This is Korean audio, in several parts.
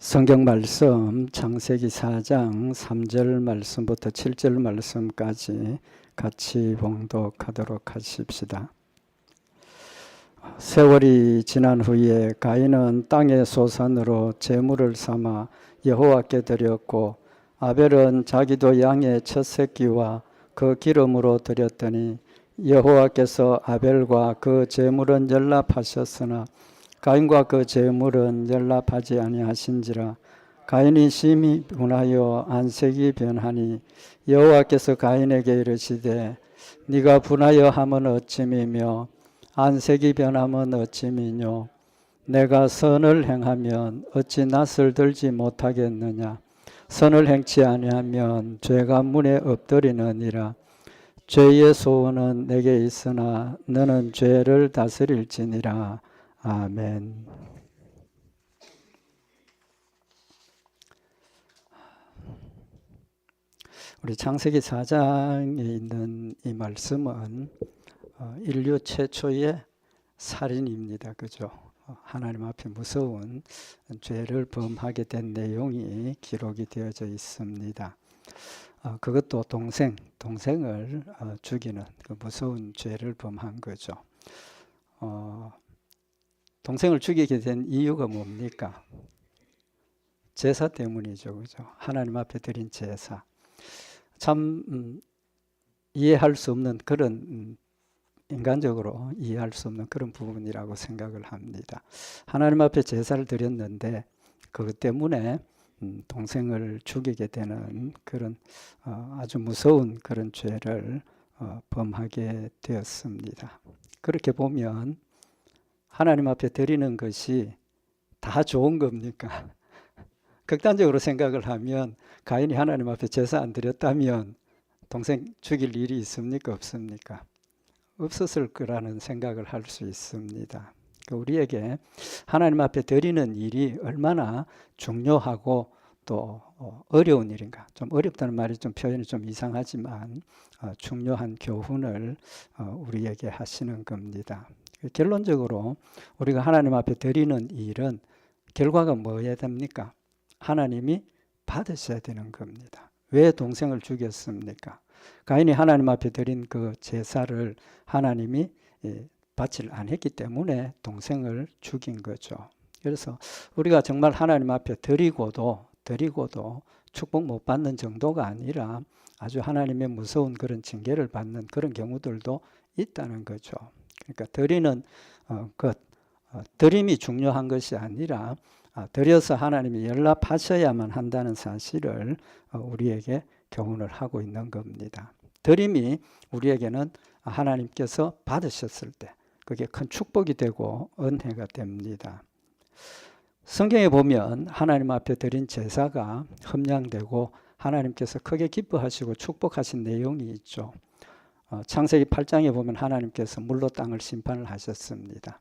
성경 말씀 창세기 4장 3절 말씀부터 7절 말씀까지 같이 봉독하도록 하십시다. 세월이 지난 후에 가인은 땅의 소산으로 제물을 삼아 여호와께 드렸고, 아벨은 자기도 양의 첫 새끼와 그 기름으로 드렸더니 여호와께서 아벨과 그 제물은 연락하셨으나 가인과 그 제물은 연락하지 아니하신지라. 가인이 심히 분하여 안색이 변하니 여호와께서 가인에게 이르시되 네가 분하여 함은 어찌미며 안색이 변함은 어찌미뇨. 내가 선을 행하면 어찌 낯을 들지 못하겠느냐. 선을 행치 아니하면 죄가 문에 엎드리느니라. 죄의 소원은 내게 있으나 너는 죄를 다스릴지니라. 아멘. 우리 창세기 4장에 있는 이 말씀은 인류 최초의 살인입니다. 그죠? 하나님 앞에 무서운 죄를 범하게 된 내용이 기록이 되어져 있습니다. 그것도 동생을 죽이는 그 무서운 죄를 범한 거죠. 동생을 죽이게 된 이유가 뭡니까? 제사 때문이죠. 그죠? 하나님 앞에 드린 제사. 참 이해할 수 없는 그런 인간적으로 이해할 수 없는 그런 부분이라고 생각을 합니다. 하나님 앞에 제사를 드렸는데 그것 때문에 동생을 죽이게 되는 그런 아주 무서운 그런 죄를 범하게 되었습니다. 그렇게 보면 하나님 앞에 드리는 것이 다 좋은 겁니까? 극단적으로 생각을 하면 가인이 하나님 앞에 제사 안 드렸다면 동생 죽일 일이 있습니까? 없습니까? 없었을 거라는 생각을 할 수 있습니다. 우리에게 하나님 앞에 드리는 일이 얼마나 중요하고 또 어려운 일인가. 좀 어렵다는 말이 좀 표현이 좀 이상하지만 중요한 교훈을 우리에게 하시는 겁니다. 결론적으로 우리가 하나님 앞에 드리는 일은 결과가 뭐여야 됩니까? 하나님이 받으셔야 되는 겁니다. 왜 동생을 죽였습니까? 가인이 하나님 앞에 드린 그 제사를 하나님이 받지 않았기 때문에 동생을 죽인 거죠. 그래서 우리가 정말 하나님 앞에 드리고도 축복 못 받는 정도가 아니라 아주 하나님의 무서운 그런 징계를 받는 그런 경우들도 있다는 거죠. 그러니까 드리는 드림이 중요한 것이 아니라 드려서 하나님이 연락하셔야만 한다는 사실을 우리에게 교훈을 하고 있는 겁니다. 드림이 우리에게는 하나님께서 받으셨을 때 그게 큰 축복이 되고 은혜가 됩니다. 성경에 보면 하나님 앞에 드린 제사가 함량되고 하나님께서 크게 기뻐하시고 축복하신 내용이 있죠. 창세기 8장에 보면 하나님께서 물로 땅을 심판을 하셨습니다.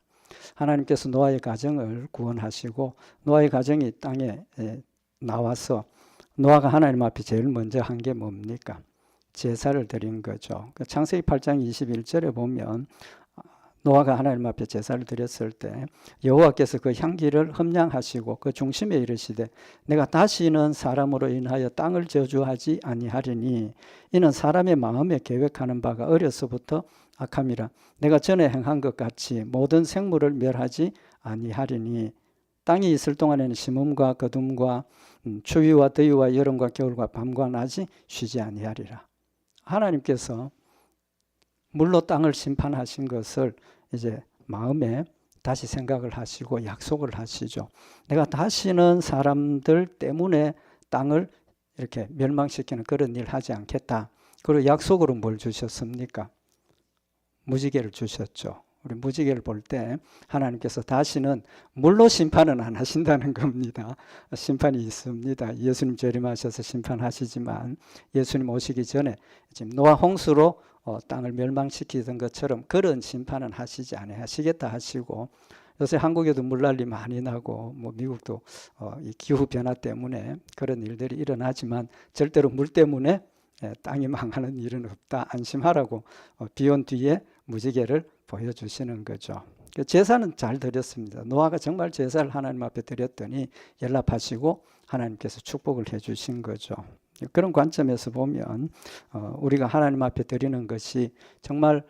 하나님께서 노아의 가정을 구원하시고 노아의 가정이 땅에 나와서 노아가 하나님 앞에 제일 먼저 한 게 뭡니까? 제사를 드린 거죠. 창세기 8장 21절에 보면 노아가 하나님 앞에 제사를 드렸을 때 여호와께서 그 향기를 흠량하시고 그 중심에 이르시되 내가 다시는 사람으로 인하여 땅을 저주하지 아니하리니 이는 사람의 마음에 계획하는 바가 어려서부터 악함이라. 내가 전에 행한 것 같이 모든 생물을 멸하지 아니하리니 땅이 있을 동안에는 심음과 거둠과 추위와 더위와 여름과 겨울과 밤과 낮이 쉬지 아니하리라. 하나님께서 물로 땅을 심판하신 것을 이제 마음에 다시 생각을 하시고 약속을 하시죠. 내가 다시는 사람들 때문에 땅을 이렇게 멸망시키는 그런 일 하지 않겠다. 그리고 약속으로 뭘 주셨습니까? 무지개를 주셨죠. 우리 무지개를 볼 때 하나님께서 다시는 물로 심판은 안 하신다는 겁니다. 심판이 있습니다. 예수님 재림하셔서 심판하시지만 예수님 오시기 전에 지금 노아 홍수로 땅을 멸망시키던 것처럼 그런 심판은 하시지 아니하시겠다 하시고, 요새 한국에도 물난리 많이 나고 뭐 미국도 이 기후 변화 때문에 그런 일들이 일어나지만 절대로 물 때문에 땅이 망하는 일은 없다. 안심하라고 비 온 뒤에 무지개를 보여주시는 거죠. 제사는 잘 드렸습니다. 노아가 정말 제사를 하나님 앞에 드렸더니 연락하시고 하나님께서 축복을 해주신 거죠. 그런 관점에서 보면 우리가 하나님 앞에 드리는 것이 정말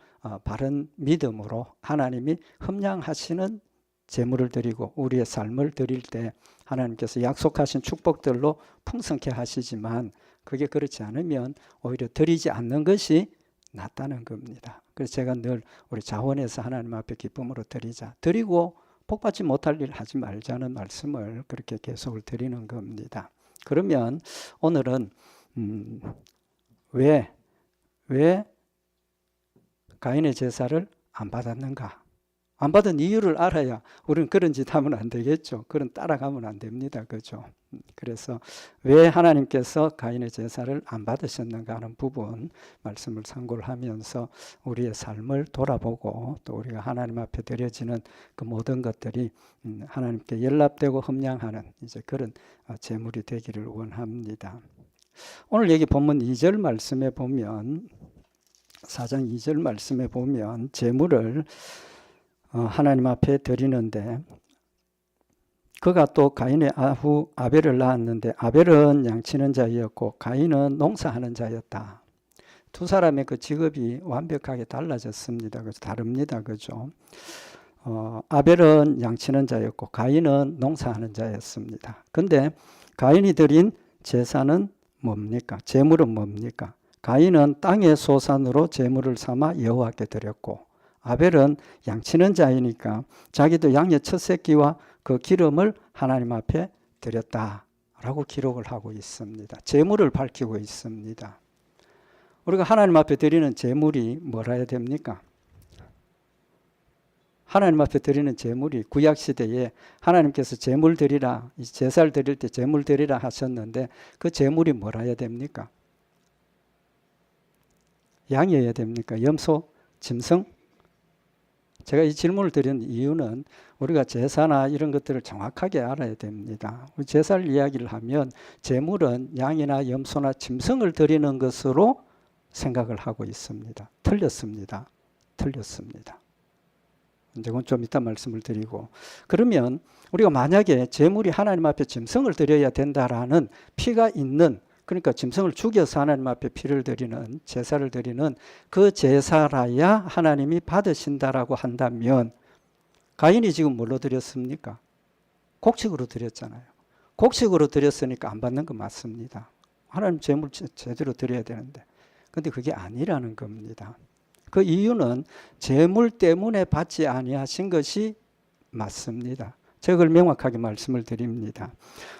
바른 믿음으로 하나님이 흠량하시는 제물을 드리고 우리의 삶을 드릴 때 하나님께서 약속하신 축복들로 풍성케 하시지만 그게 그렇지 않으면 오히려 드리지 않는 것이 낫다는 겁니다. 그래서 제가 늘 우리 자원해서 하나님 앞에 기쁨으로 드리자. 드리고 복받지 못할 일 하지 말자는 말씀을 그렇게 계속을 드리는 겁니다. 그러면 오늘은 왜 가인의 제사를 안 받았는가? 안 받은 이유를 알아야 우리는 그런 짓 하면 안 되겠죠. 그런 따라가면 안 됩니다. 그죠? 그래서 왜 하나님께서 가인의 제사를 안 받으셨는가 하는 부분 말씀을 참고를 하면서 우리의 삶을 돌아보고 또 우리가 하나님 앞에 드려지는 그 모든 것들이 하나님께 연락되고 흠량하는 이제 그런 제물이 되기를 원합니다. 오늘 여기 본문 2절 말씀에 보면 4장 2절 말씀에 보면 제물을 하나님 앞에 드리는데 그가 또 가인의 아후 아벨을 낳았는데 아벨은 양치는 자였고 가인은 농사하는 자였다. 두 사람의 그 직업이 완벽하게 달라졌습니다. 그래서 다릅니다. 그죠? 아벨은 양치는 자였고 가인은 농사하는 자였습니다. 근데 가인이 드린 제사는 뭡니까? 제물은 뭡니까? 가인은 땅의 소산으로 제물을 삼아 여호와께 드렸고 아벨은 양치는 자이니까 자기도 양의 첫 새끼와 그 기름을 하나님 앞에 드렸다라고 기록을 하고 있습니다. 제물을 밝히고 있습니다. 우리가 하나님 앞에 드리는 제물이 뭐라 해야 됩니까? 하나님 앞에 드리는 제물이 구약시대에 하나님께서 제물 드리라, 제사를 드릴 때 제물 드리라 하셨는데 그 제물이 뭐라 해야 됩니까? 양이어야 됩니까? 염소, 짐승? 제가 이 질문을 드린 이유는 우리가 제사나 이런 것들을 정확하게 알아야 됩니다. 제사를 이야기를 하면 제물은 양이나 염소나 짐승을 드리는 것으로 생각을 하고 있습니다. 틀렸습니다. 이건 좀 이따 말씀을 드리고 그러면 우리가 만약에 제물이 하나님 앞에 짐승을 드려야 된다라는 피가 있는 그러니까 짐승을 죽여서 하나님 앞에 피를 드리는 제사를 드리는 그 제사라야 하나님이 받으신다라고 한다면 가인이 지금 뭘로 드렸습니까? 곡식으로 드렸잖아요. 곡식으로 드렸으니까 안 받는 거 맞습니다. 하나님 제물 제대로 드려야 되는데 근데 그게 아니라는 겁니다. 그 이유는 제물 때문에 받지 아니하신 것이 맞습니다. 제가 그걸 명확하게 말씀을 드립니다.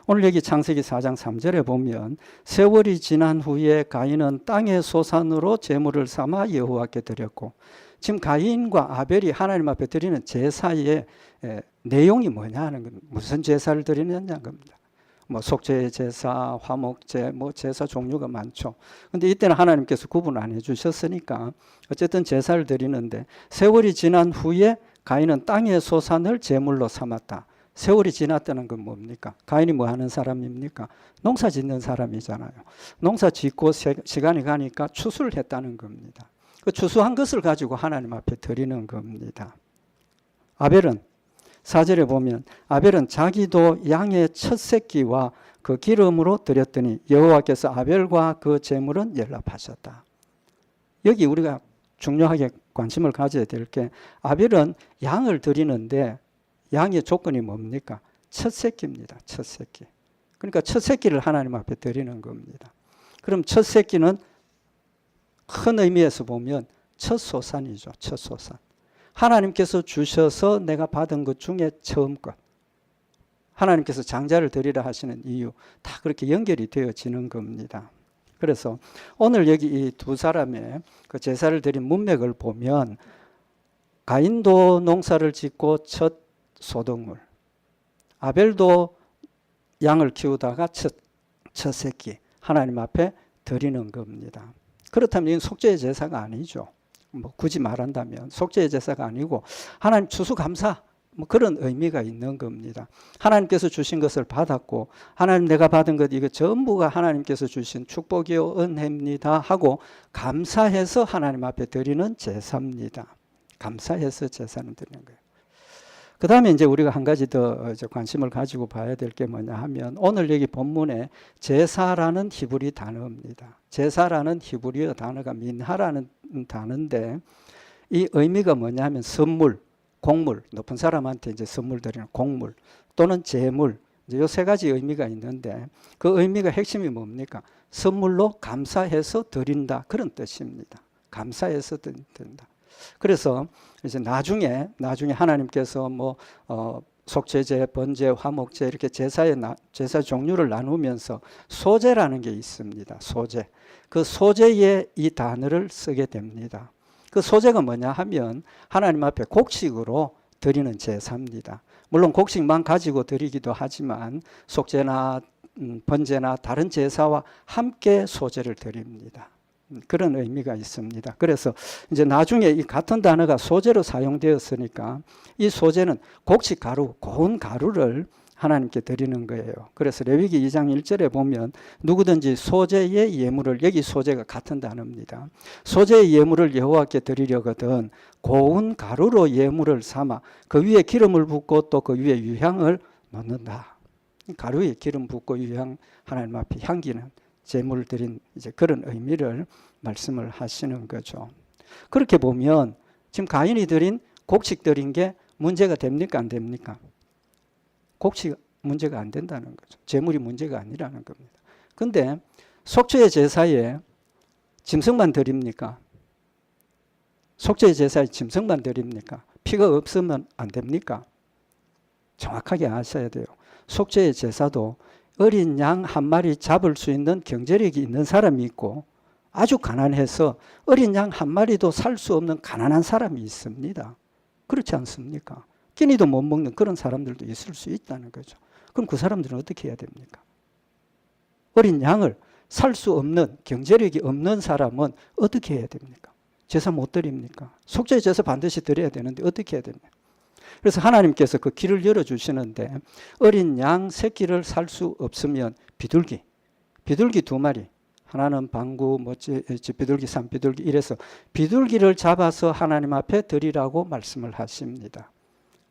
오늘 여기 창세기 4장 3절에 보면 세월이 지난 후에 가인은 땅의 소산으로 제물을 삼아 여호와께 드렸고 지금 가인과 아벨이 하나님 앞에 드리는 제사의 내용이 뭐냐 하는 겁니다. 무슨 제사를 드리느냐는 겁니다. 뭐 속죄 제사, 화목제, 뭐 제사 종류가 많죠. 근데 이때는 하나님께서 구분 안 해주셨으니까 어쨌든 제사를 드리는데 세월이 지난 후에 가인은 땅의 소산을 제물로 삼았다. 세월이 지났다는 건 뭡니까? 가인이 뭐 하는 사람입니까? 농사 짓는 사람이잖아요. 농사 짓고 시간이 가니까 추수를 했다는 겁니다. 그 추수한 것을 가지고 하나님 앞에 드리는 겁니다. 아벨은 4절에 보면 아벨은 자기도 양의 첫 새끼와 그 기름으로 드렸더니 여호와께서 아벨과 그 제물은 연락하셨다. 여기 우리가 중요하게 관심을 가져야 될 게 아벨은 양을 드리는데 양의 조건이 뭡니까? 첫 새끼입니다. 첫 새끼. 그러니까 첫 새끼를 하나님 앞에 드리는 겁니다. 그럼 첫 새끼는 큰 의미에서 보면 첫 소산이죠. 첫 소산. 하나님께서 주셔서 내가 받은 것 중에 처음 것. 하나님께서 장자를 드리라 하시는 이유 다 그렇게 연결이 되어지는 겁니다. 그래서 오늘 여기 이 두 사람의 그 제사를 드린 문맥을 보면 가인도 농사를 짓고 첫 소동물, 아벨도 양을 키우다가 첫 새끼 하나님 앞에 드리는 겁니다. 그렇다면 이건 속죄의 제사가 아니죠. 뭐 굳이 말한다면 속죄의 제사가 아니고 하나님 추수감사 뭐 그런 의미가 있는 겁니다. 하나님께서 주신 것을 받았고 하나님 내가 받은 것 이거 전부가 하나님께서 주신 축복이요 은혜입니다 하고 감사해서 하나님 앞에 드리는 제사입니다. 감사해서 제사는 드리는 거예요. 그 다음에 이제 우리가 한 가지 더 관심을 가지고 봐야 될 게 뭐냐 하면 오늘 여기 본문에 제사라는 히브리 단어입니다. 제사라는 히브리어 단어가 민하라는 단어인데 이 의미가 뭐냐 하면 선물, 곡물, 높은 사람한테 이제 선물 드리는 곡물 또는 제물 이제 요 세 가지 의미가 있는데 그 의미가 핵심이 뭡니까? 선물로 감사해서 드린다 그런 뜻입니다. 감사해서 드린다. 그래서 이제 나중에 하나님께서 속죄제, 번제, 화목제 이렇게 제사 종류를 나누면서 소제라는 게 있습니다. 소제. 그 소제에 이 단어를 쓰게 됩니다. 그 소제가 뭐냐 하면 하나님 앞에 곡식으로 드리는 제사입니다. 물론 곡식만 가지고 드리기도 하지만 속죄나 번제나 다른 제사와 함께 소제를 드립니다. 그런 의미가 있습니다. 그래서 이제 나중에 이 같은 단어가 소제로 사용되었으니까 이 소제는 곡식 가루, 고운 가루를 하나님께 드리는 거예요. 그래서 레위기 2장 1절에 보면 누구든지 소제의 예물을, 여기 소제가 같은 단어입니다. 소제의 예물을 여호와께 드리려거든 고운 가루로 예물을 삼아 그 위에 기름을 붓고 또 그 위에 유향을 넣는다. 가루에 기름 붓고 유향, 하나님 앞에 향기는 제물 드린 이제 그런 의미를 말씀을 하시는 거죠. 그렇게 보면 지금 가인이 드린 곡식 드린 게 문제가 됩니까? 안 됩니까? 곡식 문제가 안 된다는 거죠. 제물이 문제가 아니라는 겁니다. 근데 속죄의 제사에 짐승만 드립니까? 속죄의 제사에 짐승만 드립니까? 피가 없으면 안 됩니까? 정확하게 아셔야 돼요. 속죄의 제사도 어린 양 한 마리 잡을 수 있는 경제력이 있는 사람이 있고 아주 가난해서 어린 양 한 마리도 살 수 없는 가난한 사람이 있습니다. 그렇지 않습니까? 끼니도 못 먹는 그런 사람들도 있을 수 있다는 거죠. 그럼 그 사람들은 어떻게 해야 됩니까? 어린 양을 살 수 없는 경제력이 없는 사람은 어떻게 해야 됩니까? 제사 못 드립니까? 속죄 제사 반드시 드려야 되는데 어떻게 해야 됩니까? 그래서 하나님께서 그 길을 열어주시는데 어린 양 새끼를 살 수 없으면 비둘기 2마리 하나는 방구, 비둘기, 산비둘기 이래서 비둘기를 잡아서 하나님 앞에 드리라고 말씀을 하십니다.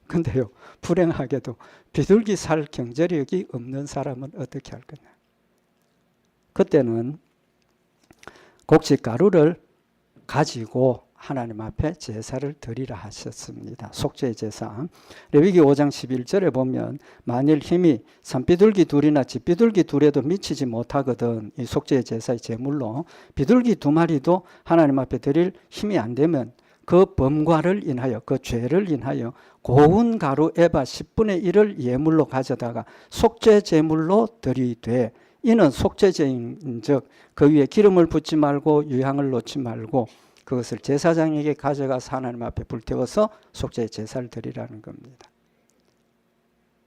근데요, 불행하게도 비둘기 살 경제력이 없는 사람은 어떻게 할 거냐? 그때는 곡식 가루를 가지고 하나님 앞에 제사를 드리라 하셨습니다. 속죄 제사. 레위기 5장 11절에 보면 만일 힘이 산비둘기 둘이나 집비둘기 둘에도 미치지 못하거든 이 속죄 제사의 제물로 비둘기 2마리도 하나님 앞에 드릴 힘이 안 되면 그 범과를 인하여 그 죄를 인하여 고운 가루 에바 10분의 1을 예물로 가져다가 속죄 제물로 드리되 이는 속죄제인즉 그 위에 기름을 붓지 말고 유향을 놓지 말고 그것을 제사장에게 가져가서 하나님 앞에 불태워서 속죄 제사를 드리라는 겁니다.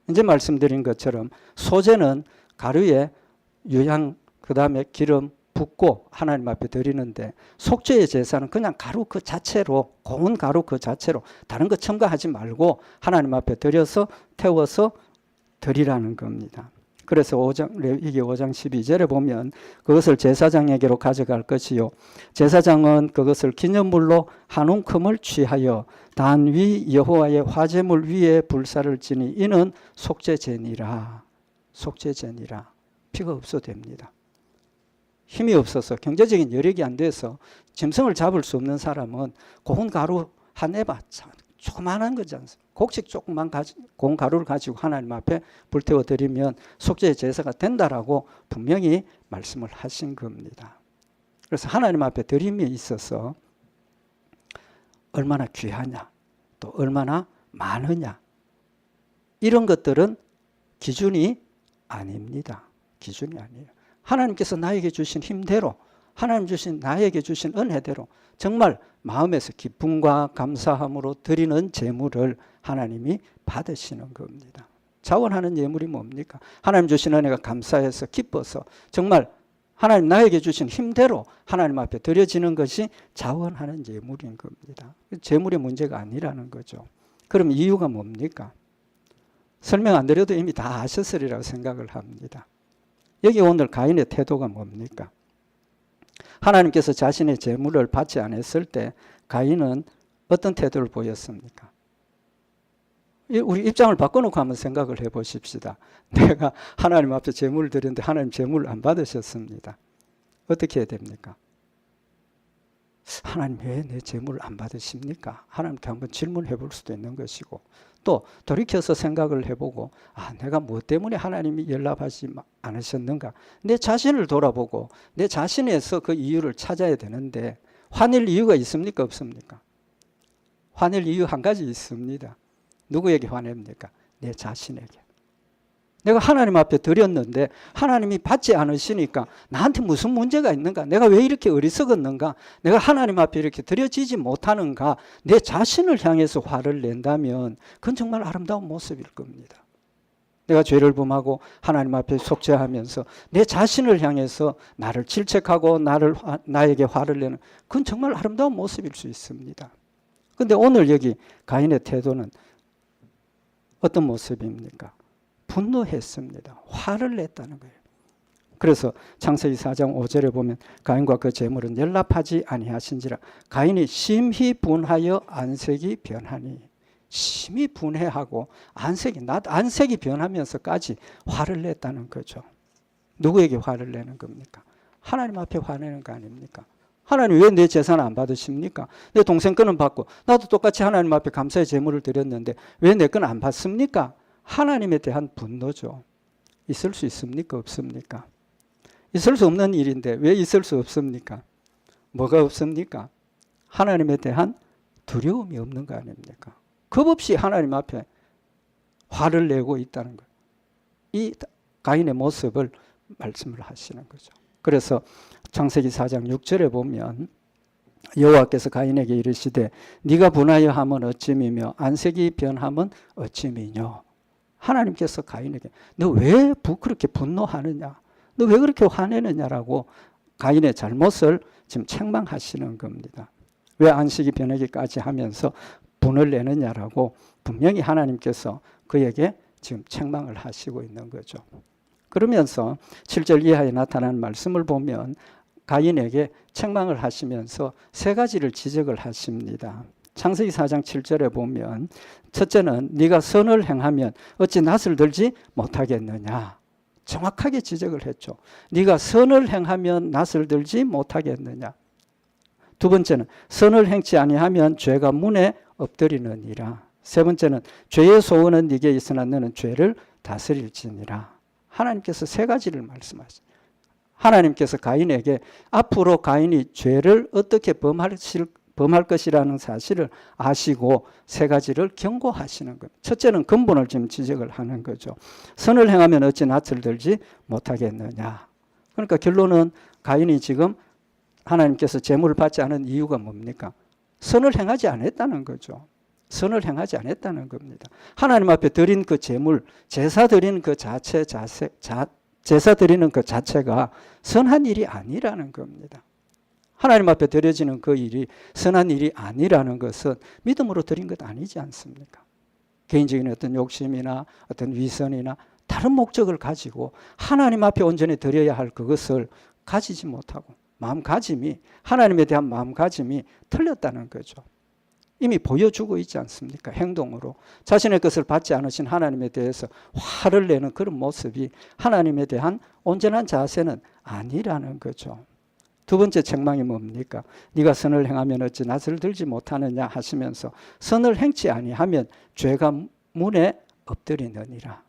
이제 말씀드린 것처럼 소제는 가루에 유향 그 다음에 기름 붓고 하나님 앞에 드리는데 속죄의 제사는 그냥 가루 그 자체로 고운 가루 그 자체로 다른 거 첨가하지 말고 하나님 앞에 드려서 태워서 드리라는 겁니다. 그래서 레위기 5장 12절에 보면 그것을 제사장에게로 가져갈 것이요 제사장은 그것을 기념물로 한 움큼을 취하여 단 위 여호와의 화제물 위에 불사를 지니 이는 속죄제니라. 속죄제니라. 피가 없어도 됩니다. 힘이 없어서 경제적인 여력이 안 돼서 짐승을 잡을 수 없는 사람은 고운 가루 한 에바 조그만한 거지 않습니까? 곡식 조금만 고운 가루를 가지고 하나님 앞에 불태워 드리면 속죄의 제사가 된다라고 분명히 말씀을 하신 겁니다. 그래서 하나님 앞에 드림에 있어서 얼마나 귀하냐 또 얼마나 많으냐 이런 것들은 기준이 아닙니다. 기준이 아니에요. 하나님께서 나에게 주신 힘대로 하나님 주신 나에게 주신 은혜대로 정말 마음에서 기쁨과 감사함으로 드리는 제물을 하나님이 받으시는 겁니다. 자원하는 예물이 뭡니까? 하나님 주신 은혜가 감사해서 기뻐서 정말 하나님 나에게 주신 힘대로 하나님 앞에 드려지는 것이 자원하는 예물인 겁니다. 제물의 문제가 아니라는 거죠. 그럼 이유가 뭡니까? 설명 안 드려도 이미 다 아셨으리라고 생각을 합니다. 여기 오늘 가인의 태도가 뭡니까? 하나님께서 자신의 제물을 받지 않았을 때 가인은 어떤 태도를 보였습니까? 우리 입장을 바꿔놓고 한번 생각을 해보십시다. 내가 하나님 앞에 제물을 드렸는데 하나님 제물을 안 받으셨습니다. 어떻게 해야 됩니까? 하나님 왜 내 제물을 안 받으십니까? 하나님께 한번 질문해 볼 수도 있는 것이고, 또 돌이켜서 생각을 해보고, 내가 뭐 때문에 하나님이 연락하지 않으셨는가? 내 자신을 돌아보고 내 자신에서 그 이유를 찾아야 되는데, 화낼 이유가 있습니까? 없습니까? 화낼 이유 한 가지 있습니다. 누구에게 화냅니까? 내 자신에게. 내가 하나님 앞에 드렸는데 하나님이 받지 않으시니까 나한테 무슨 문제가 있는가? 내가 왜 이렇게 어리석었는가? 내가 하나님 앞에 이렇게 드려지지 못하는가? 내 자신을 향해서 화를 낸다면 그건 정말 아름다운 모습일 겁니다. 내가 죄를 범하고 하나님 앞에 속죄하면서 내 자신을 향해서 나를 질책하고 나에게 화를 내는, 그건 정말 아름다운 모습일 수 있습니다. 그런데 오늘 여기 가인의 태도는 어떤 모습입니까? 분노했습니다. 화를 냈다는 거예요. 그래서 창세기 4장 5절에 보면 가인과 그 제물은 연락하지 아니하신지라 가인이 심히 분하여 안색이 변하니, 심히 분해하고 안색이 변하면서까지 화를 냈다는 거죠. 누구에게 화를 내는 겁니까? 하나님 앞에 화내는 거 아닙니까? 하나님 왜 내 재산 안 받으십니까? 내 동생 거는 받고 나도 똑같이 하나님 앞에 감사의 제물을 드렸는데 왜 내 건 안 받습니까? 하나님에 대한 분노죠. 있을 수 있습니까? 없습니까? 있을 수 없는 일인데 왜 있을 수 없습니까? 뭐가 없습니까? 하나님에 대한 두려움이 없는 거 아닙니까? 겁 없이 하나님 앞에 화를 내고 있다는 거예요. 이 가인의 모습을 말씀을 하시는 거죠. 그래서 창세기 4장 6절에 보면 여호와께서 가인에게 이르시되 네가 분하여 함은 어찌미며 안색이 변함은 어찌미뇨. 하나님께서 가인에게 너 왜 그렇게 분노하느냐, 너 왜 그렇게 화내느냐라고 가인의 잘못을 지금 책망하시는 겁니다. 왜 안식이 변하기까지 하면서 분을 내느냐라고 분명히 하나님께서 그에게 지금 책망을 하시고 있는 거죠. 그러면서 7절 이하에 나타나는 말씀을 보면 가인에게 책망을 하시면서 세 가지를 지적을 하십니다. 창세기 4장 7절에 보면 첫째는 네가 선을 행하면 어찌 낯을 들지 못하겠느냐. 정확하게 지적을 했죠. 네가 선을 행하면 낯을 들지 못하겠느냐. 두 번째는 선을 행치 아니하면 죄가 문에 엎드리느니라. 세 번째는 죄의 소원은 네게 있으나 너는 죄를 다스릴지니라. 하나님께서 세 가지를 말씀하십니다. 하나님께서 가인에게 앞으로 가인이 죄를 어떻게 범할 것이라는 사실을 아시고 세 가지를 경고하시는 겁니다. 첫째는 근본을 지금 지적을 하는 거죠. 선을 행하면 어찌 낯을 들지 못하겠느냐. 그러니까 결론은 가인이 지금 하나님께서 제물을 받지 않은 이유가 뭡니까? 선을 행하지 않았다는 거죠. 선을 행하지 않았다는 겁니다. 하나님 앞에 드린 그 제물, 제사 드리는 그 제사 드리는 그 자체가 선한 일이 아니라는 겁니다. 하나님 앞에 드려지는 그 일이 선한 일이 아니라는 것은 믿음으로 드린 것 아니지 않습니까? 개인적인 어떤 욕심이나 어떤 위선이나 다른 목적을 가지고 하나님 앞에 온전히 드려야 할 그것을 가지지 못하고 마음가짐이, 하나님에 대한 마음가짐이 틀렸다는 거죠. 이미 보여주고 있지 않습니까? 행동으로. 자신의 것을 받지 않으신 하나님에 대해서 화를 내는 그런 모습이 하나님에 대한 온전한 자세는 아니라는 거죠. 두 번째 책망이 뭡니까? 네가 선을 행하면 어찌 낯을 들지 못하느냐 하시면서 선을 행치 아니하면 죄가 문에 엎드리느니라.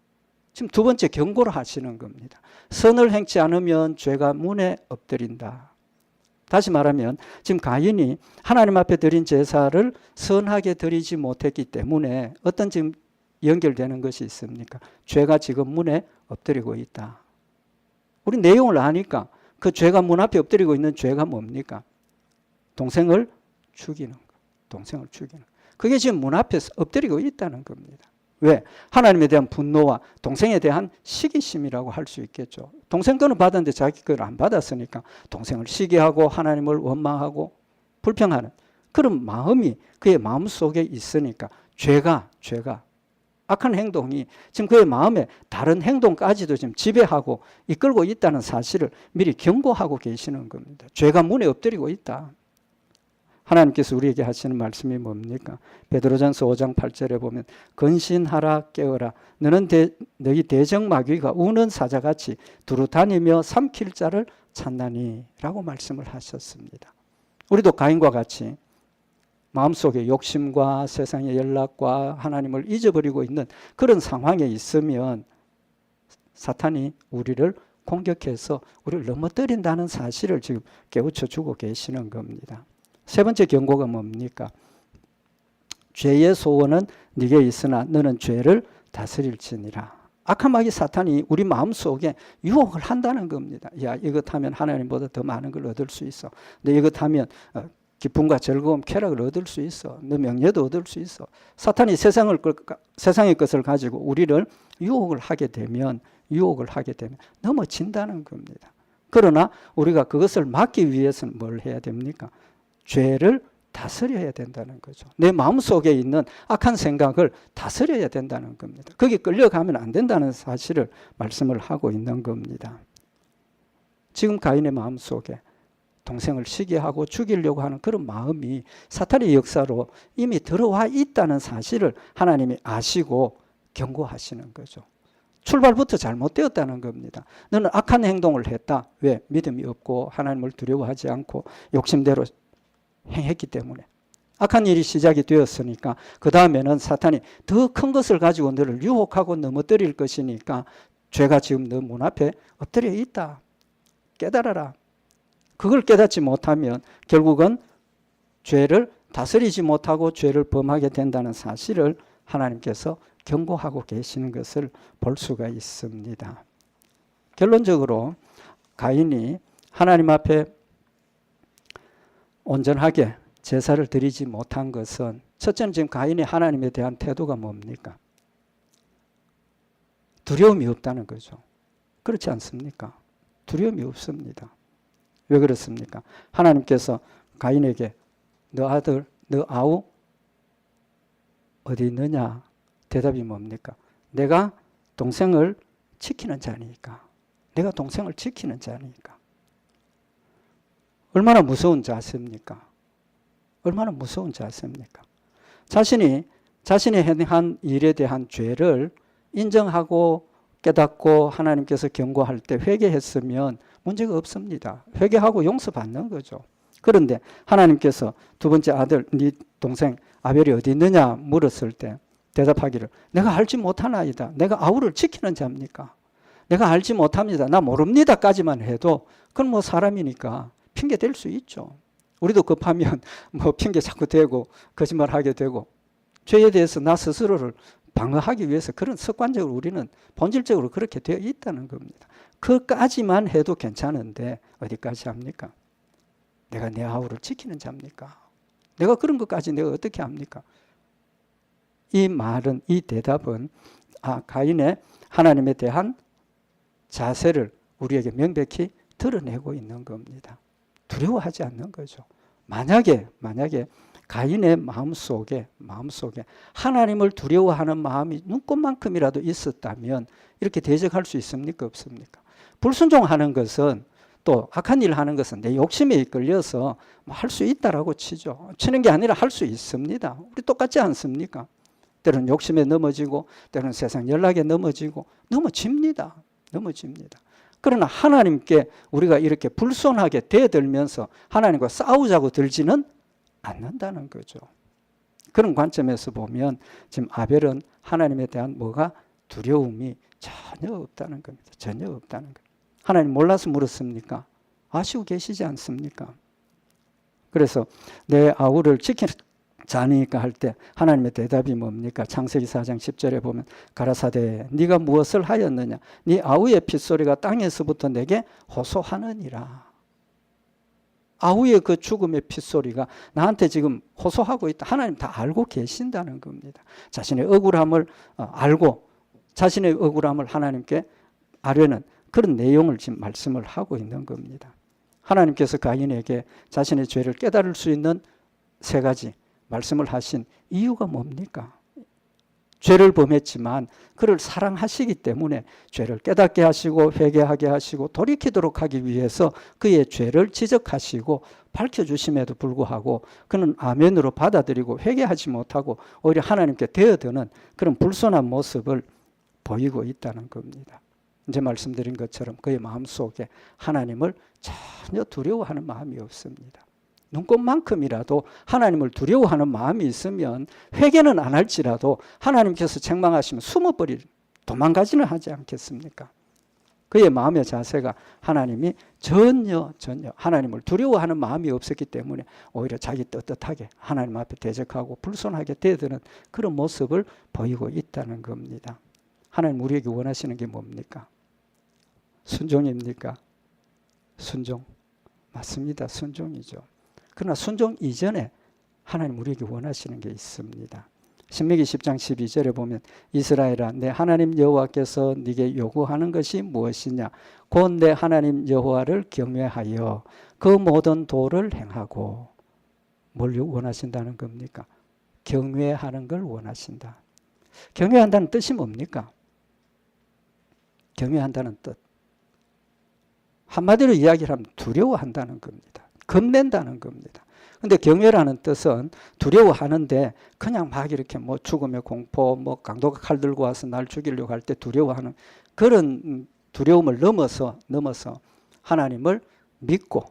지금 두 번째 경고를 하시는 겁니다. 선을 행치 않으면 죄가 문에 엎드린다. 다시 말하면 지금 가인이 하나님 앞에 드린 제사를 선하게 드리지 못했기 때문에 어떤 지금 연결되는 것이 있습니까? 죄가 지금 문에 엎드리고 있다. 우리 내용을 아니까 그 죄가 문 앞에 엎드리고 있는 죄가 뭡니까? 동생을 죽이는 것. 동생을 죽이는 것. 그게 지금 문 앞에 엎드리고 있다는 겁니다. 왜? 하나님에 대한 분노와 동생에 대한 시기심이라고 할 수 있겠죠. 동생 거는 받았는데 자기 거를 안 받았으니까 동생을 시기하고 하나님을 원망하고 불평하는 그런 마음이 그의 마음속에 있으니까 죄가 악한 행동이 지금 그의 마음에 다른 행동까지도 지금 지배하고 이끌고 있다는 사실을 미리 경고하고 계시는 겁니다. 죄가 문에 엎드리고 있다. 하나님께서 우리에게 하시는 말씀이 뭡니까? 베드로전서 5장 8절에 보면 근신하라 깨어라 너는 너희 대적마귀가 우는 사자같이 두루 다니며 삼킬 자를 찾나니 라고 말씀을 하셨습니다. 우리도 가인과 같이 마음속에 욕심과 세상의 연락과 하나님을 잊어버리고 있는 그런 상황에 있으면 사탄이 우리를 공격해서 우리를 넘어뜨린다는 사실을 지금 깨우쳐 주고 계시는 겁니다. 세 번째 경고가 뭡니까? 죄의 소원은 네게 있으나 너는 죄를 다스릴지니라. 악한 마귀 사탄이 우리 마음속에 유혹을 한다는 겁니다. 야, 이것 하면 하나님보다 더 많은 걸 얻을 수 있어. 너 이것 하면 기쁨과 즐거움, 쾌락을 얻을 수 있어. 너 명예도 얻을 수 있어. 사탄이 세상의 것을 가지고 우리를 유혹을 하게 되면 넘어진다는 겁니다. 그러나 우리가 그것을 막기 위해서는 뭘 해야 됩니까? 죄를 다스려야 된다는 거죠. 내 마음속에 있는 악한 생각을 다스려야 된다는 겁니다. 거기 끌려가면 안 된다는 사실을 말씀을 하고 있는 겁니다. 지금 가인의 마음속에 동생을 시기하고 죽이려고 하는 그런 마음이 사탄의 역사로 이미 들어와 있다는 사실을 하나님이 아시고 경고하시는 거죠. 출발부터 잘못되었다는 겁니다. 너는 악한 행동을 했다. 왜? 믿음이 없고 하나님을 두려워하지 않고 욕심대로 행했기 때문에. 악한 일이 시작이 되었으니까 그 다음에는 사탄이 더 큰 것을 가지고 너를 유혹하고 넘어뜨릴 것이니까 죄가 지금 너 문 앞에 엎드려 있다. 깨달아라. 그걸 깨닫지 못하면 결국은 죄를 다스리지 못하고 죄를 범하게 된다는 사실을 하나님께서 경고하고 계시는 것을 볼 수가 있습니다. 결론적으로 가인이 하나님 앞에 온전하게 제사를 드리지 못한 것은 첫째는 지금 가인의 하나님에 대한 태도가 뭡니까? 두려움이 없다는 거죠. 그렇지 않습니까? 두려움이 없습니다. 왜 그렇습니까? 하나님께서 가인에게 너 아들, 너 아우 어디 있느냐? 대답이 뭡니까? 내가 동생을 지키는 자니까. 내가 동생을 지키는 자니까. 얼마나 무서운 자세입니까? 얼마나 무서운 자세입니까? 자신이 한 일에 대한 죄를 인정하고 깨닫고 하나님께서 경고할 때 회개했으면 문제가 없습니다. 회개하고 용서받는 거죠. 그런데 하나님께서 두 번째 아들, 네 동생 아벨이 어디 있느냐 물었을 때 대답하기를 내가 알지 못하나이다. 내가 아우를 지키는 자입니까? 내가 알지 못합니다. 나 모릅니다까지만 해도 그건 뭐 사람이니까 핑계 댈 수 있죠. 우리도 급하면 뭐 핑계 자꾸 대고 거짓말하게 되고 죄에 대해서 나 스스로를 방어하기 위해서 그런 습관적으로 우리는 본질적으로 그렇게 되어 있다는 겁니다. 그까지만 해도 괜찮은데 어디까지 합니까? 내가 내 아우를 지키는 자입니까? 내가 그런 것까지 내가 어떻게 합니까? 이 말은, 이 대답은 가인의 하나님에 대한 자세를 우리에게 명백히 드러내고 있는 겁니다. 두려워하지 않는 거죠. 만약에 가인의 마음속에 하나님을 두려워하는 마음이 눈꽃만큼이라도 있었다면 이렇게 대적할 수 있습니까? 없습니까? 불순종하는 것은 또 악한 일을 하는 것은 내 욕심에 이끌려서 할 수 있다라고 치죠. 치는 게 아니라 할 수 있습니다. 우리 똑같지 않습니까? 때로는 욕심에 넘어지고 때로는 세상 연락에 넘어지고 넘어집니다. 그러나 하나님께 우리가 이렇게 불손하게 대들면서 하나님과 싸우자고 들지는 않는다는 거죠. 그런 관점에서 보면 지금 아벨은 하나님에 대한 뭐가 두려움이 전혀 없다는 겁니다. 전혀 없다는 거예요. 하나님 몰라서 물었습니까? 아시고 계시지 않습니까? 그래서 내 아우를 지키는 자니까 할 때 하나님의 대답이 뭡니까? 창세기 4장 10절에 보면 가라사대 네가 무엇을 하였느냐? 네 아우의 핏소리가 땅에서부터 내게 호소하느니라. 아우의 그 죽음의 핏소리가 나한테 지금 호소하고 있다. 하나님 다 알고 계신다는 겁니다. 자신의 억울함을 알고 자신의 억울함을 하나님께 아뢰는 그런 내용을 지금 말씀을 하고 있는 겁니다. 하나님께서 가인에게 자신의 죄를 깨달을 수 있는 세 가지 말씀을 하신 이유가 뭡니까? 죄를 범했지만 그를 사랑하시기 때문에 죄를 깨닫게 하시고 회개하게 하시고 돌이키도록 하기 위해서 그의 죄를 지적하시고 밝혀주심에도 불구하고 그는 아멘으로 받아들이고 회개하지 못하고 오히려 하나님께 되어드는 그런 불순한 모습을 보이고 있다는 겁니다. 이제 말씀드린 것처럼 그의 마음속에 하나님을 전혀 두려워하는 마음이 없습니다. 눈꽃만큼이라도 하나님을 두려워하는 마음이 있으면 회개는 안 할지라도 하나님께서 책망하시면 숨어버릴, 도망가지는 하지 않겠습니까? 그의 마음의 자세가 하나님이 전혀 하나님을 두려워하는 마음이 없었기 때문에 오히려 자기 떳떳하게 하나님 앞에 대적하고 불손하게 대드는 그런 모습을 보이고 있다는 겁니다. 하나님 우리에게 원하시는 게 뭡니까? 순종입니까? 순종. 맞습니다. 순종이죠. 그러나 순종 이전에 하나님 우리에게 원하시는 게 있습니다. 신명기 10장 12절에 보면 이스라엘아 내 하나님 여호와께서 네게 요구하는 것이 무엇이냐 곧 내 하나님 여호와를 경외하여 그 모든 도를 행하고 뭘 원하신다는 겁니까? 경외하는 걸 원하신다. 경외한다는 뜻이 뭡니까? 경외한다는 뜻. 한마디로 이야기를 하면 두려워한다는 겁니다. 겁낸다는 겁니다. 근데 경외라는 뜻은 두려워하는데 그냥 막 이렇게 뭐 죽음의 공포, 뭐 강도가 칼 들고 와서 날 죽이려고 할 때 두려워하는 그런 두려움을 넘어서 하나님을 믿고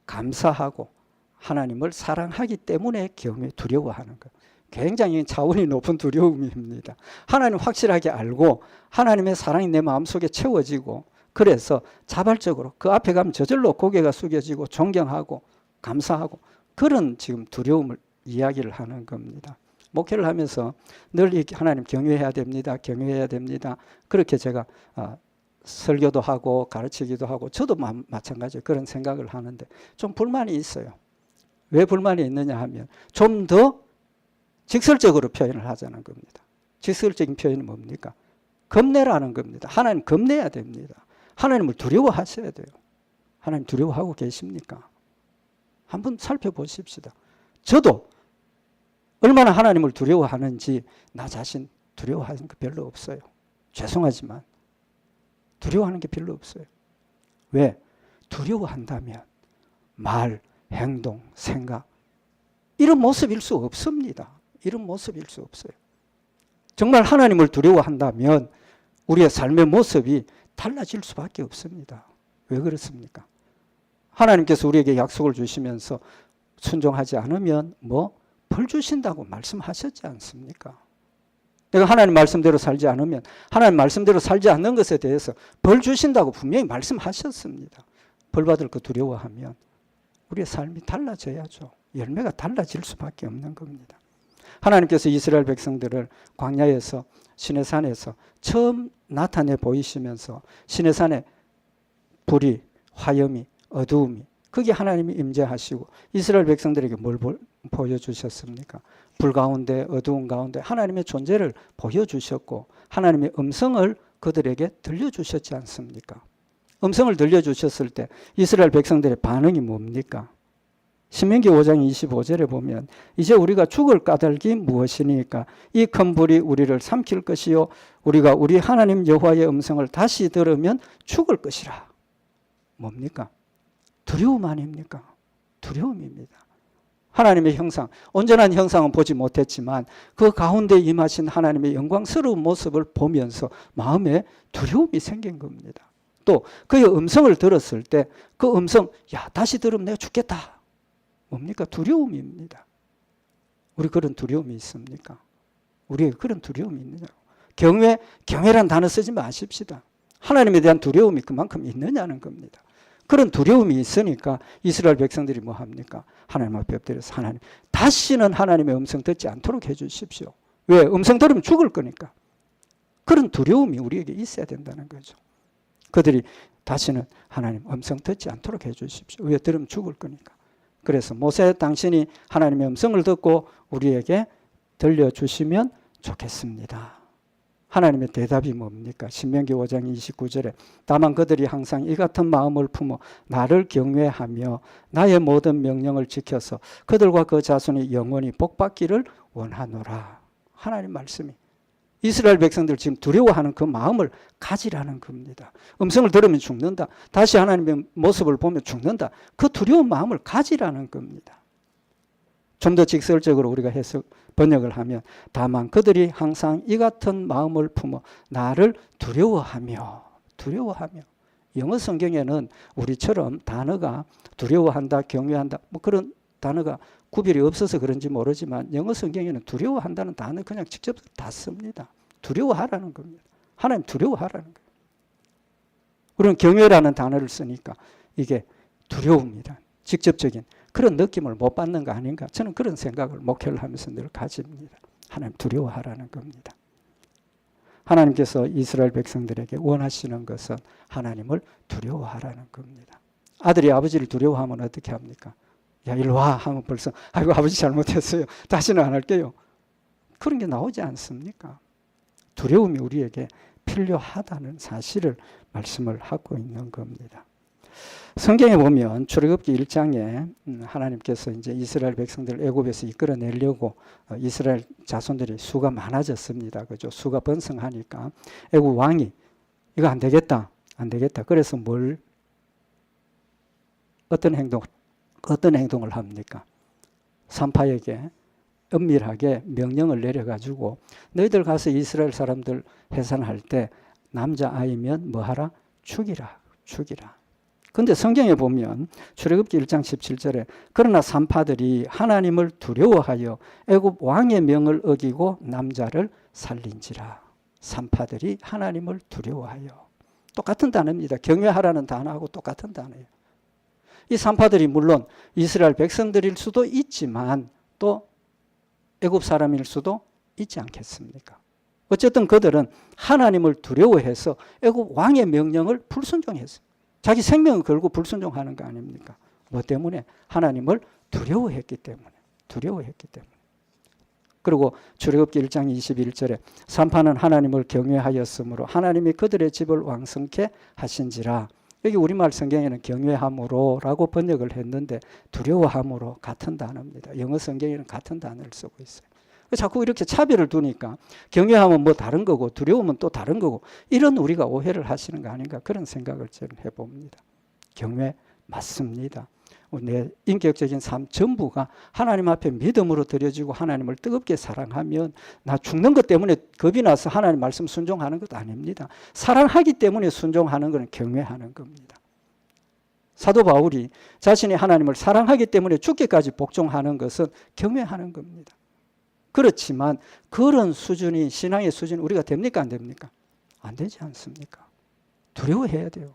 감사하고 하나님을 사랑하기 때문에 두려워하는 것. 굉장히 차원이 높은 두려움입니다. 하나님 확실하게 알고 하나님의 사랑이 내 마음속에 채워지고 그래서 자발적으로 그 앞에 가면 저절로 고개가 숙여지고 존경하고 감사하고 그런 지금 두려움을 이야기를 하는 겁니다. 목회를 하면서 늘 하나님 경외해야 됩니다. 경외해야 됩니다. 그렇게 제가 설교도 하고 가르치기도 하고 저도 마찬가지로 그런 생각을 하는데 좀 불만이 있어요. 왜 불만이 있느냐 하면 좀 더 직설적으로 표현을 하자는 겁니다. 직설적인 표현이 뭡니까? 겁내라는 겁니다. 하나님 겁내야 됩니다. 하나님을 두려워하셔야 돼요. 하나님 두려워하고 계십니까? 한번 살펴보십시다. 저도 얼마나 하나님을 두려워하는지 나 자신 두려워하는 게 별로 없어요. 죄송하지만 두려워하는 게 별로 없어요. 왜? 두려워한다면 말, 행동, 생각 이런 모습일 수 없습니다. 이런 모습일 수 없어요. 정말 하나님을 두려워한다면 우리의 삶의 모습이 달라질 수밖에 없습니다. 왜 그렇습니까? 하나님께서 우리에게 약속을 주시면서 순종하지 않으면 벌 주신다고 말씀하셨지 않습니까? 내가 하나님 말씀대로 살지 않으면 하나님 말씀대로 살지 않는 것에 대해서 벌 주신다고 분명히 말씀하셨습니다. 벌 받을 거 두려워하면 우리의 삶이 달라져야죠. 열매가 달라질 수밖에 없는 겁니다. 하나님께서 이스라엘 백성들을 광야에서 시내산에서 처음 나타내 보이시면서 시내산에 불이, 화염이, 어두움이 거기에 하나님이 임재하시고 이스라엘 백성들에게 뭘 보여주셨습니까? 불 가운데 어두운 가운데 하나님의 존재를 보여주셨고 하나님의 음성을 그들에게 들려주셨지 않습니까? 음성을 들려주셨을 때 이스라엘 백성들의 반응이 뭡니까? 신명기 5장 25절에 보면 이제 우리가 죽을 까닭이 무엇이니까 이 큰 불이 우리를 삼킬 것이요 우리가 우리 하나님 여호와의 음성을 다시 들으면 죽을 것이라. 뭡니까? 두려움 아닙니까? 두려움입니다. 하나님의 형상, 온전한 형상은 보지 못했지만 그 가운데 임하신 하나님의 영광스러운 모습을 보면서 마음에 두려움이 생긴 겁니다. 또 그의 음성을 들었을 때 그 음성, 야 다시 들으면 내가 죽겠다. 뭡니까? 두려움입니다. 우리 그런 두려움이 있습니까? 우리에게 그런 두려움이 있느냐고. 경외란 단어 쓰지 마십시다. 하나님에 대한 두려움이 그만큼 있느냐는 겁니다. 그런 두려움이 있으니까 이스라엘 백성들이 뭐 합니까? 하나님 앞에 엎드려서 하나님, 다시는 하나님의 음성 듣지 않도록 해주십시오. 왜? 음성 들으면 죽을 거니까. 그런 두려움이 우리에게 있어야 된다는 거죠. 그들이 다시는 하나님 음성 듣지 않도록 해주십시오. 왜? 들으면 죽을 거니까. 그래서 모세 당신이 하나님의 음성을 듣고 우리에게 들려주시면 좋겠습니다. 하나님의 대답이 뭡니까? 신명기 5장 29절에 다만 그들이 항상 이 같은 마음을 품어 나를 경외하며 나의 모든 명령을 지켜서 그들과 그 자손이 영원히 복받기를 원하노라. 하나님 말씀이 이스라엘 백성들 지금 두려워하는 그 마음을 가지라는 겁니다. 음성을 들으면 죽는다. 다시 하나님의 모습을 보면 죽는다. 그 두려운 마음을 가지라는 겁니다. 좀 더 직설적으로 우리가 번역을 하면 다만 그들이 항상 이 같은 마음을 품어 나를 두려워하며 영어 성경에는 우리처럼 단어가 두려워한다, 경외한다 뭐 그런 단어가 구별이 없어서 그런지 모르지만 영어 성경에는 두려워한다는 단어 그냥 직접 다 씁니다. 두려워하라는 겁니다. 하나님 두려워하라는 거예요. 우리는 경외라는 단어를 쓰니까 이게 두려움이란 직접적인 그런 느낌을 못 받는 거 아닌가. 저는 그런 생각을 목회를 하면서 늘 가집니다. 하나님 두려워하라는 겁니다. 하나님께서 이스라엘 백성들에게 원하시는 것은 하나님을 두려워하라는 겁니다. 아들이 아버지를 두려워하면 어떻게 합니까? 야, 일로 와 하면 벌써 아이고 아버지 잘못했어요. 다시는 안 할게요. 그런 게 나오지 않습니까? 두려움이 우리에게 필요하다는 사실을 말씀을 하고 있는 겁니다. 성경에 보면 출애굽기 1장에 하나님께서 이제 이스라엘 백성들을 애굽에서 이끌어내려고 이스라엘 자손들이 수가 많아졌습니다. 그죠? 수가 번성하니까 애굽 왕이 이거 안 되겠다. 그래서 어떤 행동을 합니까? 산파에게 은밀하게 명령을 내려가지고 너희들 가서 이스라엘 사람들 해산할 때 남자아이면 뭐하라? 죽이라. 근데 성경에 보면 출애굽기 1장 17절에 그러나 산파들이 하나님을 두려워하여 애굽 왕의 명을 어기고 남자를 살린지라. 산파들이 하나님을 두려워하여. 똑같은 단어입니다. 경외하라는 단어하고 똑같은 단어예요. 이 산파들이 물론 이스라엘 백성들일 수도 있지만 또 애굽 사람일 수도 있지 않겠습니까? 어쨌든 그들은 하나님을 두려워해서 애굽 왕의 명령을 불순종했어요. 자기 생명을 걸고 불순종하는 거 아닙니까? 뭐 때문에? 하나님을 두려워했기 때문에. 그리고 출애굽기 1장 21절에 산파는 하나님을 경외하였으므로 하나님이 그들의 집을 왕성케 하신지라. 여기 우리말 성경에는 경외함으로라고 번역을 했는데 두려워함으로 같은 단어입니다. 영어 성경에는 같은 단어를 쓰고 있어요. 자꾸 이렇게 차별을 두니까 경외하면 뭐 다른 거고 두려움은 또 다른 거고 이런 우리가 오해를 하시는 거 아닌가 그런 생각을 저는 해봅니다. 경외 맞습니다. 내 인격적인 삶 전부가 하나님 앞에 믿음으로 드려지고 하나님을 뜨겁게 사랑하면 나 죽는 것 때문에 겁이 나서 하나님 말씀 순종하는 것 아닙니다. 사랑하기 때문에 순종하는 것은 경외하는 겁니다. 사도 바울이 자신이 하나님을 사랑하기 때문에 죽기까지 복종하는 것은 경외하는 겁니다. 그렇지만 그런 수준이 신앙의 수준이 우리가 됩니까 안 됩니까? 안 되지 않습니까? 두려워해야 돼요.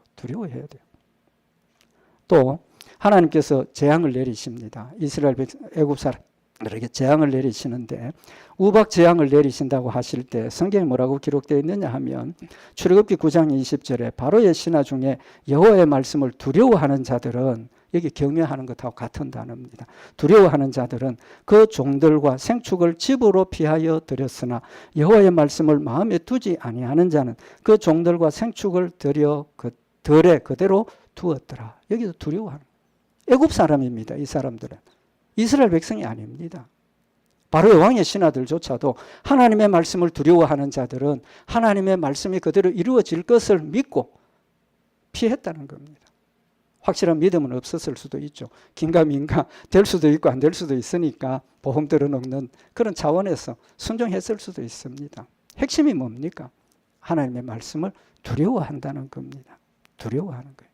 또 하나님께서 재앙을 내리십니다. 이스라엘 애굽 사람들에게 재앙을 내리시는데 우박 재앙을 내리신다고 하실 때 성경에 뭐라고 기록되어 있느냐 하면 출애굽기 9장 20절에 바로의 신하 중에 여호와의 말씀을 두려워하는 자들은 여기 경외하는 것하고 같은 단어입니다. 두려워하는 자들은 그 종들과 생축을 집으로 피하여 드렸으나 여호와의 말씀을 마음에 두지 아니하는 자는 그 종들과 생축을 들에 그대로 두었더라. 여기도 두려워하는 애굽 사람입니다. 이 사람들은 이스라엘 백성이 아닙니다. 바로의 왕의 신하들조차도 하나님의 말씀을 두려워하는 자들은 하나님의 말씀이 그대로 이루어질 것을 믿고 피했다는 겁니다. 확실한 믿음은 없었을 수도 있죠. 긴가민가 될 수도 있고 안 될 수도 있으니까 보험 들어놓는 그런 차원에서 순종했을 수도 있습니다. 핵심이 뭡니까? 하나님의 말씀을 두려워한다는 겁니다. 두려워하는 거예요.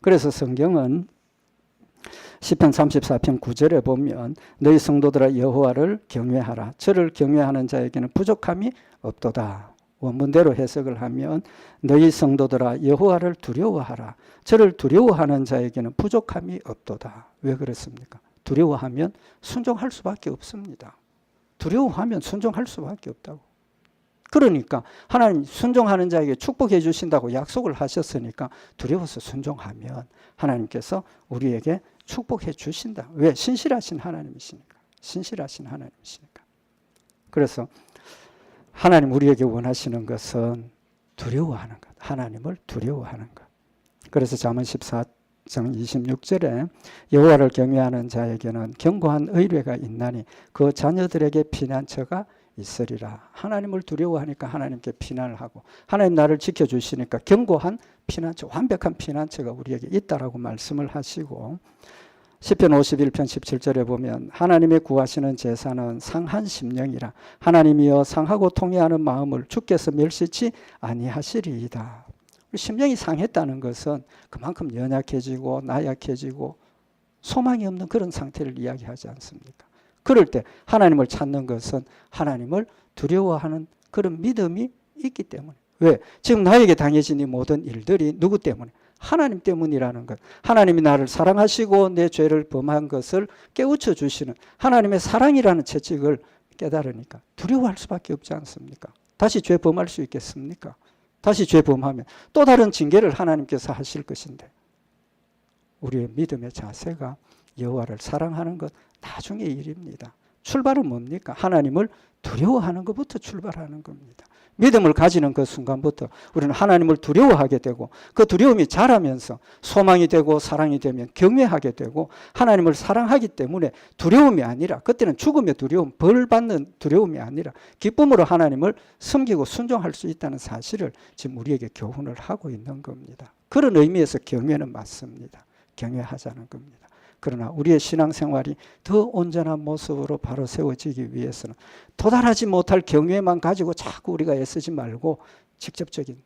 그래서 성경은 시편 34편 9절에 보면 너희 성도들아 여호와를 경외하라. 저를 경외하는 자에게는 부족함이 없도다. 원문대로 해석을 하면 너희 성도들아 여호와를 두려워하라. 저를 두려워하는 자에게는 부족함이 없도다. 왜 그렇습니까? 두려워하면 순종할 수밖에 없습니다. 두려워하면 순종할 수밖에 없다고. 그러니까 하나님 순종하는 자에게 축복해 주신다고 약속을 하셨으니까 두려워서 순종하면 하나님께서 우리에게 축복해 주신다. 왜? 신실하신 하나님이시니까. 그래서 하나님 우리에게 원하시는 것은 두려워하는 것. 하나님을 두려워하는 것. 그래서 잠언 14장 26절에 여호와를 경외하는 자에게는 견고한 의뢰가 있나니 그 자녀들에게 피난처가 있으리라. 하나님을 두려워하니까 하나님께 피난을 하고 하나님 나를 지켜주시니까 견고한 피난처, 완벽한 피난처가 우리에게 있다라고 말씀을 하시고 시편 51편 17절에 보면 하나님의 구하시는 제사는 상한 심령이라 하나님이여 상하고 통회하는 마음을 주께서 멸시치 아니하시리이다. 심령이 상했다는 것은 그만큼 연약해지고 나약해지고 소망이 없는 그런 상태를 이야기하지 않습니까? 그럴 때 하나님을 찾는 것은 하나님을 두려워하는 그런 믿음이 있기 때문에. 왜? 지금 나에게 당해진 이 모든 일들이 누구 때문에? 하나님 때문이라는 것. 하나님이 나를 사랑하시고 내 죄를 범한 것을 깨우쳐 주시는 하나님의 사랑이라는 채찍을 깨달으니까 두려워할 수밖에 없지 않습니까? 다시 죄 범할 수 있겠습니까? 다시 죄 범하면 또 다른 징계를 하나님께서 하실 것인데 우리의 믿음의 자세가 여호와를 사랑하는 것 나중의 일입니다. 출발은 뭡니까? 하나님을 두려워하는 것부터 출발하는 겁니다. 믿음을 가지는 그 순간부터 우리는 하나님을 두려워하게 되고 그 두려움이 자라면서 소망이 되고 사랑이 되면 경외하게 되고 하나님을 사랑하기 때문에 두려움이 아니라 그때는 죽음의 두려움, 벌 받는 두려움이 아니라 기쁨으로 하나님을 섬기고 순종할 수 있다는 사실을 지금 우리에게 교훈을 하고 있는 겁니다. 그런 의미에서 경외는 맞습니다. 경외하자는 겁니다. 그러나 우리의 신앙생활이 더 온전한 모습으로 바로 세워지기 위해서는 도달하지 못할 경외만 가지고 자꾸 우리가 애쓰지 말고 직접적인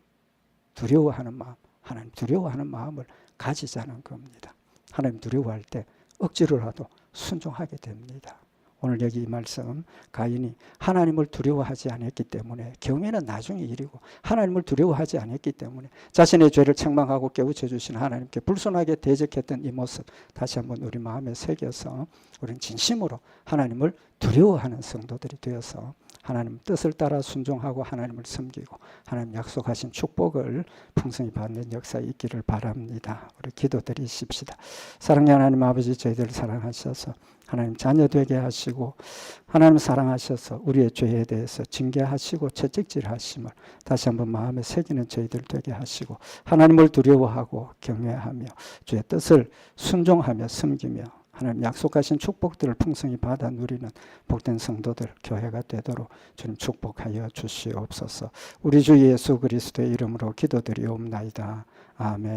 두려워하는 마음, 하나님 두려워하는 마음을 가지자는 겁니다. 하나님 두려워할 때 억지로라도 순종하게 됩니다. 오늘 여기 이 말씀 가인이 하나님을 두려워하지 않았기 때문에 경외는 나중의 일이고 하나님을 두려워하지 않았기 때문에 자신의 죄를 책망하고 깨우쳐 주신 하나님께 불순하게 대적했던 이 모습 다시 한번 우리 마음에 새겨서 우리는 진심으로 하나님을 두려워하는 성도들이 되어서 하나님 뜻을 따라 순종하고 하나님을 섬기고 하나님 약속하신 축복을 풍성히 받는 역사에 있기를 바랍니다. 우리 기도드리십시다. 사랑하는 하나님 아버지, 저희들을 사랑하셔서 하나님 자녀 되게 하시고 하나님 사랑하셔서 우리의 죄에 대해서 징계하시고 채찍질하심을 다시 한번 마음에 새기는 저희들 되게 하시고 하나님을 두려워하고 경외하며 주의 뜻을 순종하며 섬기며 하나님 약속하신 축복들을 풍성히 받아 누리는 복된 성도들 교회가 되도록 주님 축복하여 주시옵소서. 우리 주 예수 그리스도의 이름으로 기도드리옵나이다. 아멘.